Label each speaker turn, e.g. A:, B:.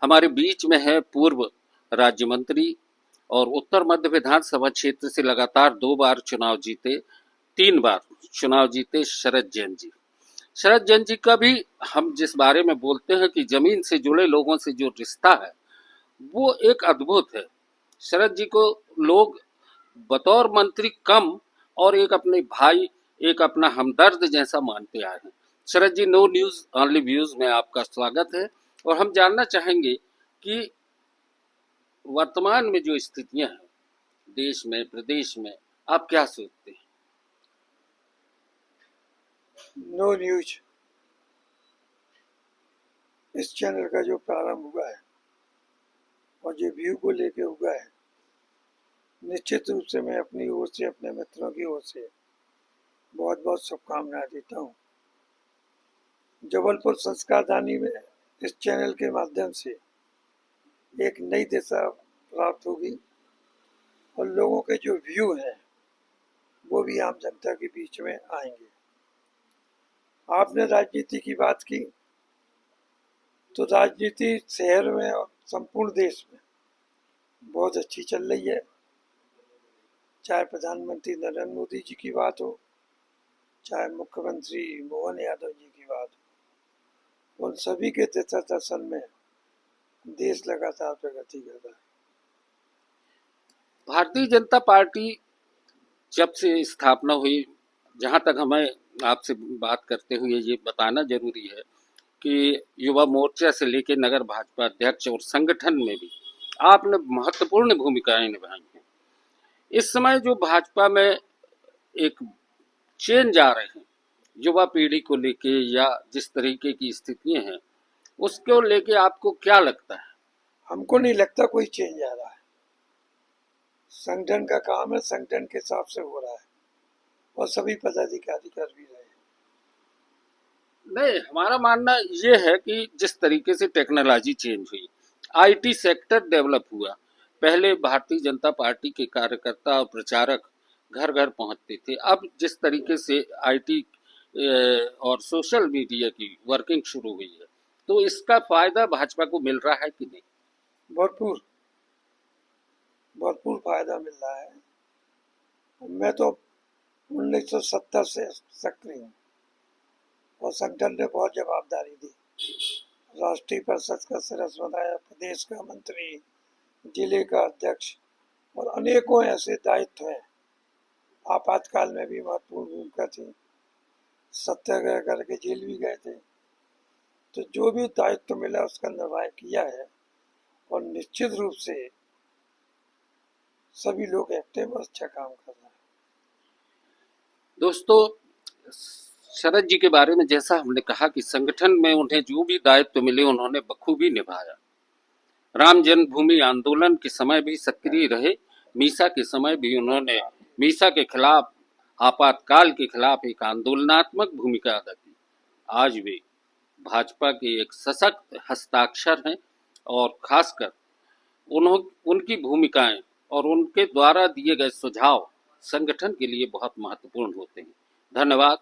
A: हमारे बीच में है पूर्व राज्य मंत्री और उत्तर मध्य विधानसभा क्षेत्र से लगातार 2 बार चुनाव जीते, 3 बार चुनाव जीते शरद जैन जी। शरद जैन जी का भी हम जिस बारे में बोलते हैं कि जमीन से जुड़े लोगों से जो रिश्ता है वो एक अद्भुत है। शरद जी को लोग बतौर मंत्री कम और एक अपने भाई, एक अपना हमदर्द जैसा मानते आए हैं। शरद जी, नो न्यूज ओनली व्यूज में आपका स्वागत है और हम जानना चाहेंगे कि वर्तमान में जो स्थितियां हैं देश में, प्रदेश में, आप क्या सोचते हैं?
B: नो न्यूज इस चैनल का जो प्रारंभ हुआ है और जो व्यू को लेके हुआ है, निश्चित रूप से मैं अपनी ओर से, अपने मित्रों की ओर से बहुत बहुत शुभकामनाएं देता हूँ। जबलपुर संस्कारदानी में इस चैनल के माध्यम से एक नई दिशा प्राप्त होगी और लोगों के जो व्यू हैं वो भी आम जनता के बीच में आएंगे। आपने राजनीति की बात की, तो राजनीति शहर में और संपूर्ण देश में बहुत अच्छी चल रही है। चाहे प्रधानमंत्री नरेंद्र मोदी जी की बात हो, चाहे मुख्यमंत्री मोहन यादव जी की बात हो, उन सभी के दर्शन में देश लगातार प्रगति कर रहा है।
A: भारतीय जनता पार्टी जब से स्थापना हुई, जहां तक हमें आपसे बात करते हुए ये बताना जरूरी है कि युवा मोर्चा से लेकर नगर भाजपा अध्यक्ष और संगठन में भी आपने महत्वपूर्ण भूमिकाएं निभाई हैं। इस समय जो भाजपा में एक चेंज आ रहे हैं युवा पीढ़ी को लेके या जिस तरीके की स्थितियां हैं उसको लेके आपको क्या लगता है?
B: हमको नहीं लगता कोई चेंज आ रहा है। संगठन का काम है, संगठन के हिसाब से हो रहा है और सभी पदाधिकारी कर भी रहे हैं।
A: नहीं, हमारा मानना ये है कि जिस तरीके से टेक्नोलॉजी चेंज हुई, आईटी सेक्टर डेवलप हुआ। पहले भारतीय जनता पार्टी के कार्यकर्ता और प्रचारक घर घर पहुंचते थे। अब जिस तरीके से आईटी और सोशल मीडिया की वर्किंग शुरू हुई है, तो इसका फायदा भाजपा को मिल रहा है कि नहीं?
B: भरपूर भरपूर फायदा मिल रहा है। मैं तो 1970 से सक्रिय हूँ और संगठन ने बहुत जवाबदारी दी। राष्ट्रीय परिषद का सदस्य बनाया, प्रदेश का मंत्री, जिले का अध्यक्ष और अनेकों ऐसे दायित्व हैं। आपातकाल में भी महत्वपूर्ण भूमिका थी, सत्याग्रह करके जेल भी गए थे। तो जो भी दायित्व मिला उसका निर्वाह किया है और निश्चित रूप से सभी लोग एक्टिव और अच्छा काम कर रहे हैं।
A: दोस्तों, शरद जी के बारे में जैसा हमने कहा कि संगठन में उन्हें जो भी दायित्व मिले उन्होंने बखूबी निभाया। राम जन्मभूमि आंदोलन के समय भी सक्रिय रहे, मीसा के समय भी उन्होंने मीसा के खिलाफ, आपातकाल के खिलाफ एक आंदोलनात्मक भूमिका अदा की। आज वे भाजपा के एक सशक्त हस्ताक्षर हैं और खासकर उनकी भूमिकाएं और उनके द्वारा दिए गए सुझाव संगठन के लिए बहुत महत्वपूर्ण होते हैं। धन्यवाद।